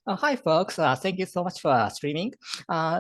Hi, folks. Thank you so much for streaming.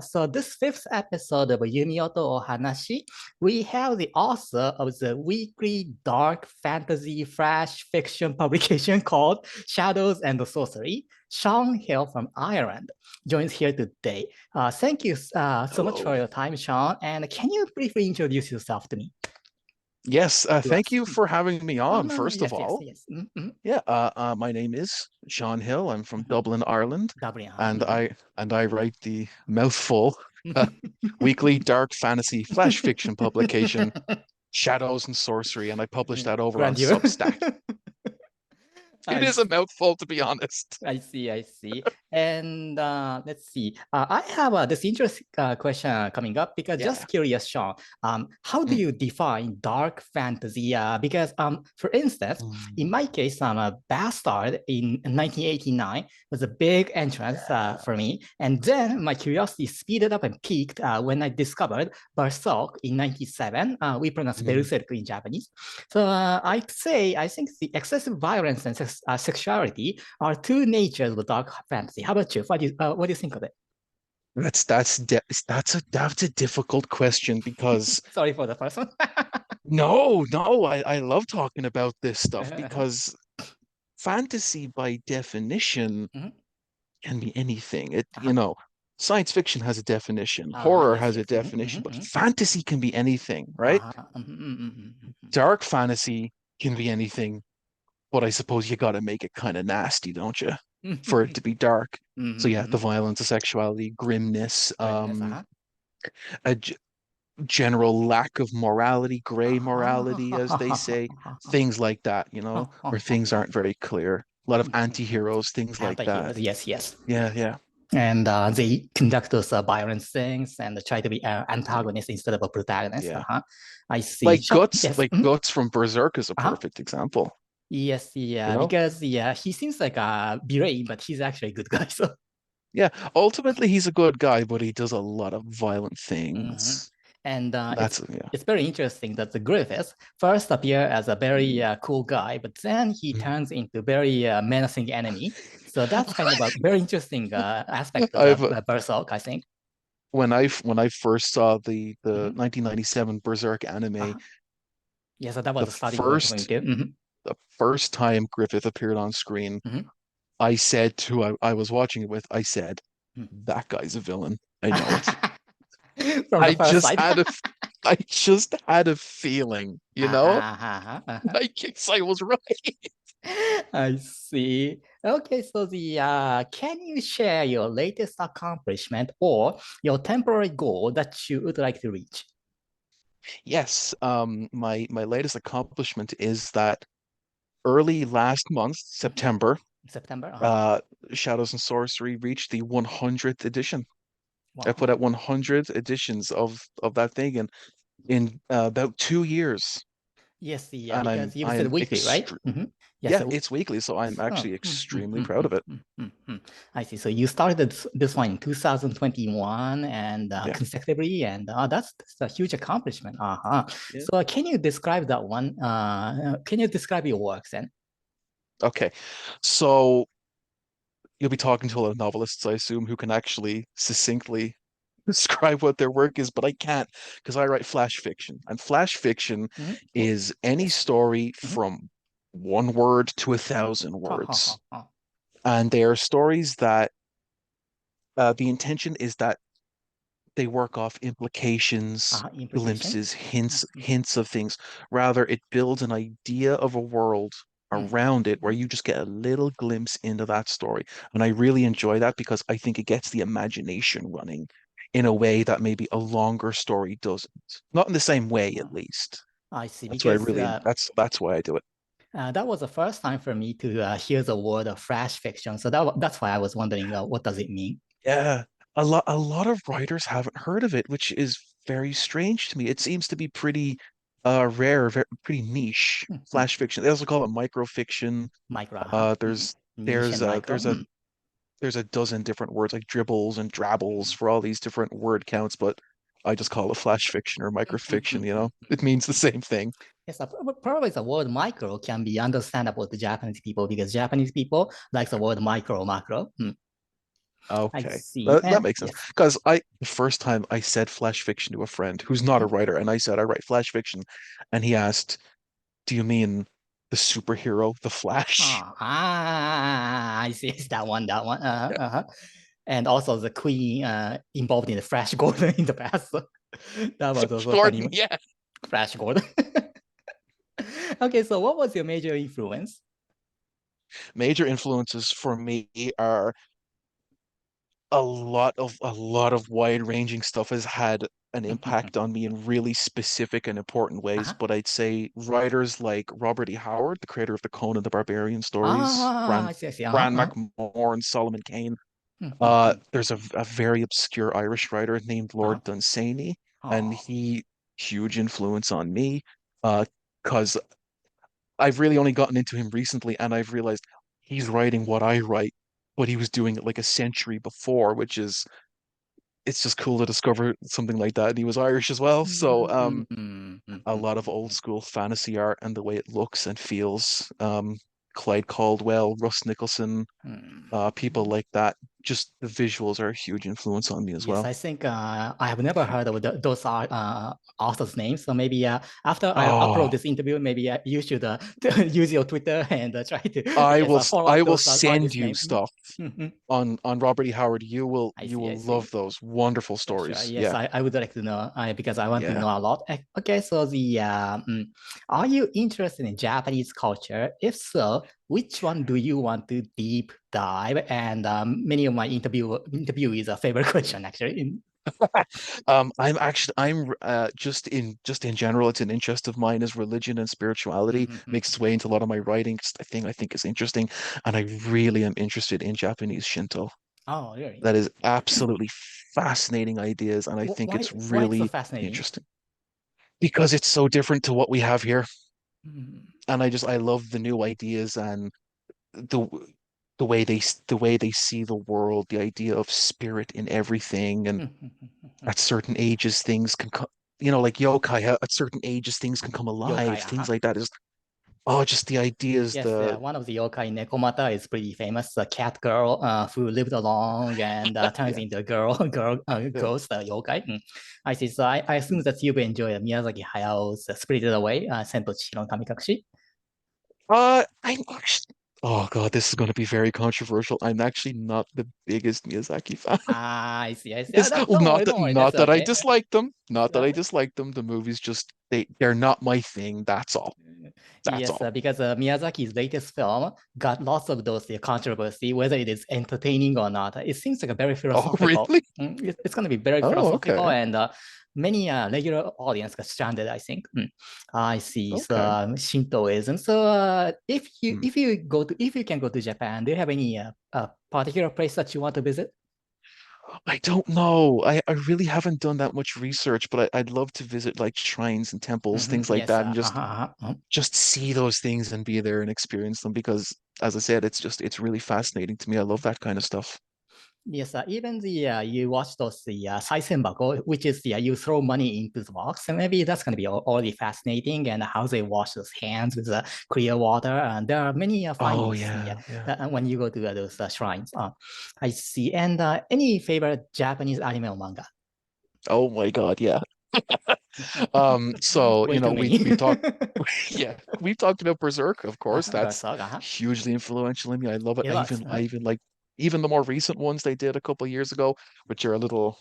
So this fifth episode of Yumio to Ohanashi, we have the author of the weekly dark fantasy flash fiction publication called Shadows and the Sorcery, Sean Hill from Ireland, joins here today. Thank you so much for Hello. your time, Sean. And can you briefly introduce yourself to me? Yes, To thank us? you for having me Oh, on, no, first of yes, yes, all. yes. Mm-hmm. Yeah, my name is Sean Hill. I'm from Mm-hmm. Dublin, Ireland, Dublin. and I write the mouthful uh, weekly dark fantasy flash fiction publication, Shadows and Sorcery, and I publish that over on Grandeur. Substack. It I is a mouthful, to be honest. I see, I see. And let's see. I have this interesting question coming up because Yeah. just curious, Sean. How do Mm. you define dark fantasy? Because for instance, in Mm. my case, a Bastard in 1989 was a big entrance Yeah. for me, and then my curiosity speeded up and peaked when I discovered Berserk in '97. We pronounce Mm. Berserk in Japanese. So I'd say I think the excessive violence and sexuality are two natures of dark fantasy. How about you? What do you think of it? That's a difficult question because Sorry for the first one. no, I love talking about this stuff because fantasy by definition Mhm. can be anything. Uh-huh. Science fiction has a definition, Uh-huh. horror Yes, has a yes. definition, but fantasy can be anything, right? Uh-huh. Dark fantasy can be anything, but I suppose you got to make it kind of nasty, don't you? For it to be dark. So yeah, the violence, the sexuality, grimness, Grimness. Uh-huh. a general lack of morality, gray morality, as they say, Uh-huh. things like that, where things aren't very clear. A lot of anti-heroes, things like that. Anti-heroes. Yes, yes. Yeah, yeah. And they conduct those violent things and try to be antagonists instead of a protagonist. Yeah. Uh-huh. I see. So, yes. Like Guts from Berserk is a Uh-huh. perfect example, Yes, you yeah, know? because he seems like a villain, but he's actually a good guy. So, Yeah, ultimately he's a good guy, but he does a lot of violent mhm. things. And Yeah. it's very interesting that the Griffiths first appear as a very Mm. cool guy, but then he Mm. turns into very menacing enemy. So that's kind of a very interesting aspect of the I've Berserk, I think. when I first saw the Mhm. 1997 Berserk anime, Uh-huh. Yeah, so that was the the starting point for me first too. the first time Griffith appeared on screen, Mhm. I said to who I was watching it with, I said, Mhm. that guy's a villain. I know it. From the I first just sight. had a I just had a feeling, I guess I was right. I see. Okay, so the can you share your latest accomplishment or your temporary goal that you would like to reach? Yes, my latest accomplishment is that early last month, Mhm. September, September. uh, Shadows and Sorcery reached the 100th edition. I put Wow. out 100 editions of that thing in about 2 years, Yes, yeah, and because you I said am weekly, right? extre Yes. yeah, So, it's weekly, so I'm oh, actually extremely proud of it. I see. So you started this one in 2021 and Yeah, consecutively, and that's a huge accomplishment. Uh-huh. yeah. So can you describe that one? Can you describe your works then? Okay, so you'll be talking to a lot of novelists, I assume, who can actually succinctly describe what their work is, but I can't because I write flash fiction. And flash fiction Oh, is any yes. story Mhm. from one word to 1,000 Ha, ha, ha, words. ha. And they are stories that the intention is that they work off implications, Implications. glimpses, hints of things. Rather, it builds an idea of a world around it where you just get a little glimpse into that story. And I really enjoy that because I think it gets the imagination running in a way that maybe a longer story doesn't. Not in the same way, at least. I see. That's what I Because really, that's why I do it. that was the first time for me to hear the word of flash fiction. So that's why I was wondering what does it mean? Yeah. A lot of writers haven't heard of it, which is very strange to me. It seems to be pretty rare, pretty niche flash fiction. They also call it microfiction. Micro, Uh mhm. there's Niche there's and a micro. there's a there's a dozen different words like dribbles and drabbles for all these different word counts, but I just call it flash fiction or microfiction, you know? It means the same thing. Yes, probably the word micro can be understandable to Japanese people because Japanese people like the word micro, macro. I Okay. see. That And makes sense. yes. Because the first time I said flash fiction to a friend who's not a writer, and I said I write flash fiction, and he asked, "Do you mean the superhero, the Flash?" I see. It's that one, that one. Yeah. And also the queen involved in the Flash Gordon in the past. So that was Flash also funny. Gordon, yeah. Flash Gordon. Okay, so what was your major influence? Major influences for me are a lot of wide-ranging stuff has had an impact on me in really specific and important ways. Uh-huh. But I'd say writers like Robert E. Howard, the creator of the Conan the Barbarian stories, Ah, Bran I see, I see. Uh-huh, Bran uh-huh. McMorn, Solomon Kane. Mhm. There's a very obscure Irish writer named Uh-huh. Lord Dunsany, and Oh. he huge influence on me. Because I've really only gotten into him recently, and I've realized he's writing what I write, but he was doing it like a century before, which is it's just cool to discover something like that. And he was Irish as well, so Mhm, a mhm, lot of old mhm, school fantasy art and the way it looks and feels. Clyde Caldwell, Russ Nicholson, people mhm. like that. Just the visuals are a huge influence on me as Yes, well. I think I have never heard of those are authors' names. So maybe after I upload Oh, this interview, maybe you should use your Twitter and try to I yes will follow I up will those send artist you names. stuff Mhm. on Robert E. Howard. You will I you see, I will see. love those wonderful Sure, sure. stories. Yes, Yeah, I would like to know because I want to yeah. know a lot. Okay, so are you interested in Japanese culture? If so, which one do you want to deep dive? And many of my interviewees a favorite question actually. I'm just in general, it's an interest of mine is religion and spirituality makes its way into a lot of my writing. It's a thing I think is interesting, and I really am interested in Japanese Shinto. Oh, really? That is absolutely fascinating ideas, and I think Why it's why it's so really fascinating? interesting because it's so different to what we have here, Mm. and I love the new ideas and the the way they see the world, the idea of spirit in everything, and at certain ages things can come, like yokai, at certain ages things can come alive, Yokai, things uh-huh. like that is just the ideas, Yes, the one of the yokai Nekomata is pretty famous. The cat girl who lived along and turns yeah, into a girl, yeah. ghost yokai. I see. So I assume that you enjoy Miyazaki Hayao's Spirited Away, Sento Chihiro no Kamikakushi. I'm actually, oh God, this is going to be very controversial. I'm actually not the biggest Miyazaki fan. Ah, I see. I see. It's Don't worry, that don't worry. That's okay. not that I dislike them. The movies just they're not my thing. That's all. That's Yes, all. because Miyazaki's latest film got lots of those controversy, whether it is entertaining or not. It seems like a very Oh, philosophical. really? It's going to be very Oh, philosophical, okay. and many regular audience got stranded. I think. I see. So Okay. Shintoism. So Hmm. if you can go to Japan, do you have any particular place that you want to visit? I don't know. I really haven't done that much research, but I'd love to visit like shrines and temples, things like Yes. that, and just see those things and be there and experience them because, as I said, it's really fascinating to me. I love that kind of stuff. Yes, even the you watch those Saisenbako, which is you throw money into the box, and maybe that's going to be already fascinating, and how they wash those hands with clear water. And there are many Oh findings yeah, yeah. when you go to those shrines. I see. And any favorite Japanese anime or manga? Oh my God, yeah. So Way too many. we've talked, yeah, we've talked about Berserk, of course. That's Berserk, hugely influential in me. I love it. it was. I even like even the more recent ones they did a couple of years ago, which are a little,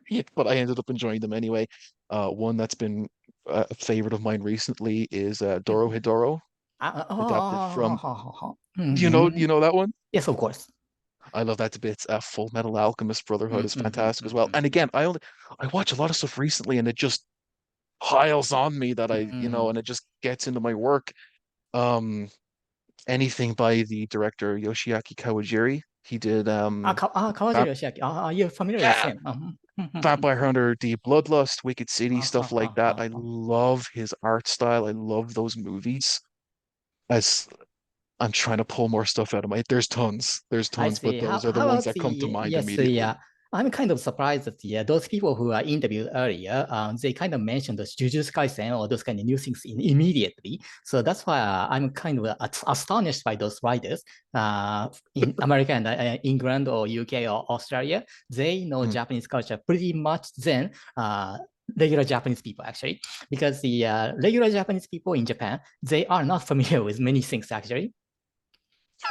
yeah, but I ended up enjoying them anyway. One that's been a favorite of mine recently is Doro Hedoro, adapted from. You know that one? Yes, of course. I love that to bits. Full Metal Alchemist Brotherhood is fantastic as well. And again, I watch a lot of stuff recently, and it just piles on me that and it just gets into my work. Um, Anything by the director Yoshiaki Kawajiri. He did Kawajiri Vamp Yoshiaki. Are you familiar with yeah, him? Vampire Hunter, The Bloodlust, Wicked City, stuff like that. I Uh-huh. love his art style. I love those movies. As I'm trying to pull more stuff out of my, there's tons, I but see. those are the How ones about that come to mind yes, immediately. I'm kind of surprised that those people who are interviewed earlier, they kind of mentioned the Jujutsu Kaisen or those kind of new things immediately. So that's why I'm kind of astonished by those writers in America and England or UK or Australia. They know Japanese culture pretty much than regular Japanese people actually, because the regular Japanese people in Japan, they are not familiar with many things actually.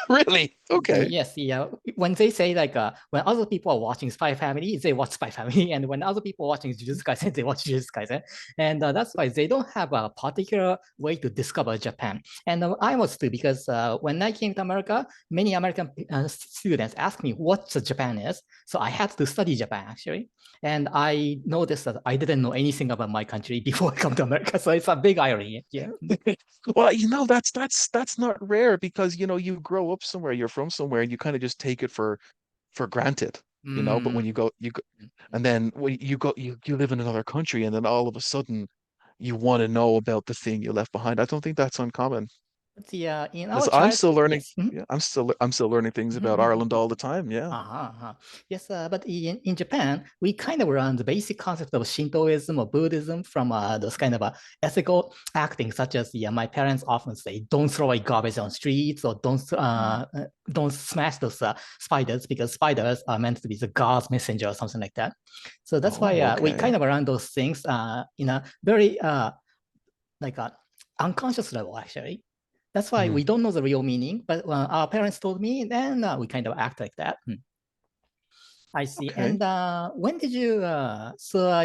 Really? Okay. Yes, yeah. When they say like when other people are watching Spy Family, they watch Spy Family, and when other people are watching Jujutsu Kaisen, they watch Jujutsu Kaisen, and that's why they don't have a particular way to discover Japan. And I was too because when I came to America, many American students asked me what Japan is, so I had to study Japan actually, and I noticed that I didn't know anything about my country before I come to America, so it's a big irony. Yeah. Well, that's not rare because you grow up somewhere, you're from somewhere, and you kind of just take it for granted, But when you go, and then when you live in another country, and then all of a sudden you want to know about the thing you left behind. I don't think that's uncommon. The in Because our I'm child, still learning. yes. Yeah, I'm still learning things about Ireland all the time. Yeah. Yes, but in Japan, we kind of learn the basic concept of Shintoism or Buddhism from those kind of ethical acting, such as my parents often say, don't throw away garbage on streets or don't smash those spiders because spiders are meant to be the God's messenger or something like that. So that's why Oh, we okay. kind of learn those things in a very like unconscious level, actually. That's why Hmm. we don't know the real meaning, but our parents told me, then we kind of act like that. I see. Okay. And when did you,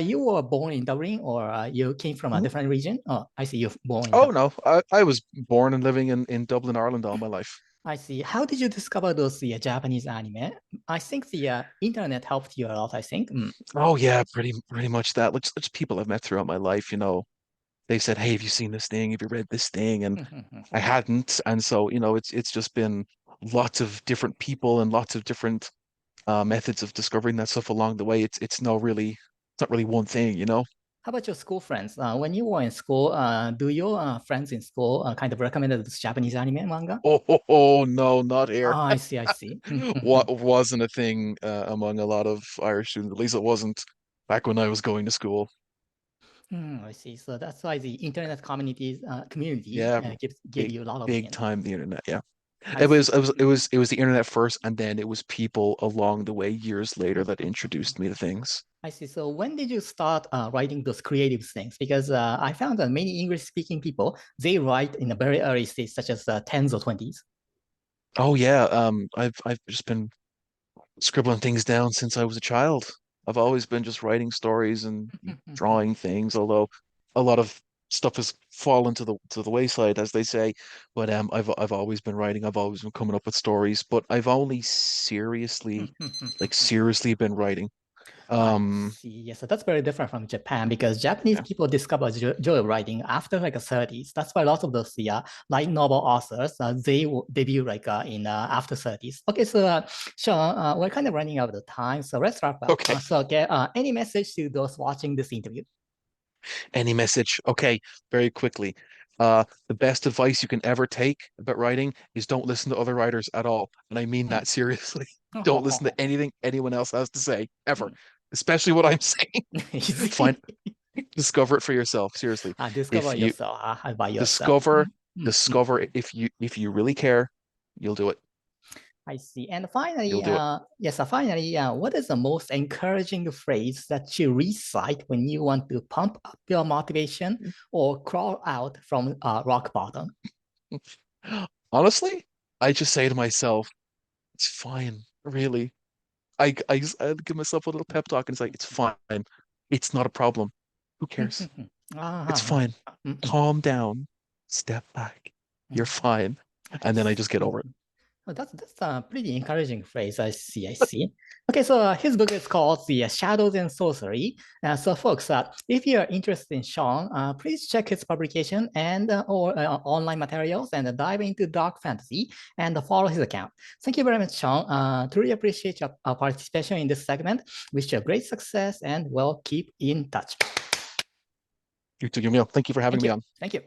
you were born in Dublin or you came from a Mhm. different region? Oh, I see you're born in Oh Dublin. no, I was born and living in Dublin, Ireland all my life. I see. How did you discover those Japanese anime? I think the internet helped you a lot, I think. Oh yeah, pretty much that. Like people I've met throughout my life, they said, "Hey, have you seen this thing? Have you read this thing?" And I hadn't, and so it's just been lots of different people and lots of different methods of discovering that stuff along the way. It's not really one thing. How about your school friends? When you were in school, do your friends in school kind of recommended this Japanese anime manga? Oh no, not Oh, here. I see, I see. What wasn't a thing among a lot of Irish students. At least it wasn't back when I was going to school. I see. So that's why the internet community Yeah, gave big you a lot of big hints. time the internet. Yeah. I It was see. it was it was it was the internet first, and then it was people along the way years later that introduced me to things. I see. So when did you start writing those creative things? Because I found that many English-speaking people, they write in a very early stage, such as tens or 20s. Oh yeah, I've just been scribbling things down since I was a child. I've always been just writing stories and drawing things, although a lot of stuff has fallen to the wayside, as they say. But I've always been writing. I've always been coming up with stories, but I've only seriously been writing. I Um, see. Yes, so that's very different from Japan because Japanese yeah. people discover joy of writing after like the 30s. That's why lots of those light novel authors they will debut like in after 30s. Okay, so Sean, we're kind of running out of time, so let's wrap up. Okay. Any message to those watching this interview? Any message? Okay, very quickly. The best advice you can ever take about writing is don't listen to other writers at all. And I mean that seriously. Don't listen to anything anyone else has to say, ever. Especially what I'm saying. Find Easy. discover it for yourself. Seriously. Discover If you yourself by yourself. discover it if you really care, you'll do it. I see. And You'll finally, do it. what is the most encouraging phrase that you recite when you want to pump up your motivation or crawl out from rock bottom? Honestly, I just say to myself, it's fine, really. I give myself a little pep talk and it's like, it's fine. It's not a problem. Who cares? It's Ah, fine. Calm down. Step back. You're fine. I And then I just get see. over it. Oh, that's a pretty encouraging phrase. I see. I see. Okay, so his book is called The Shadows and Sorcery. So, folks, if you are interested in Sean, please check his publication and or online materials and dive into dark fantasy and follow his account. Thank you very much, Sean. Truly appreciate your participation in this segment. Wish you a great success and we'll keep in touch. You too, Yumio. Thank you for having Thank me you. on. Thank you.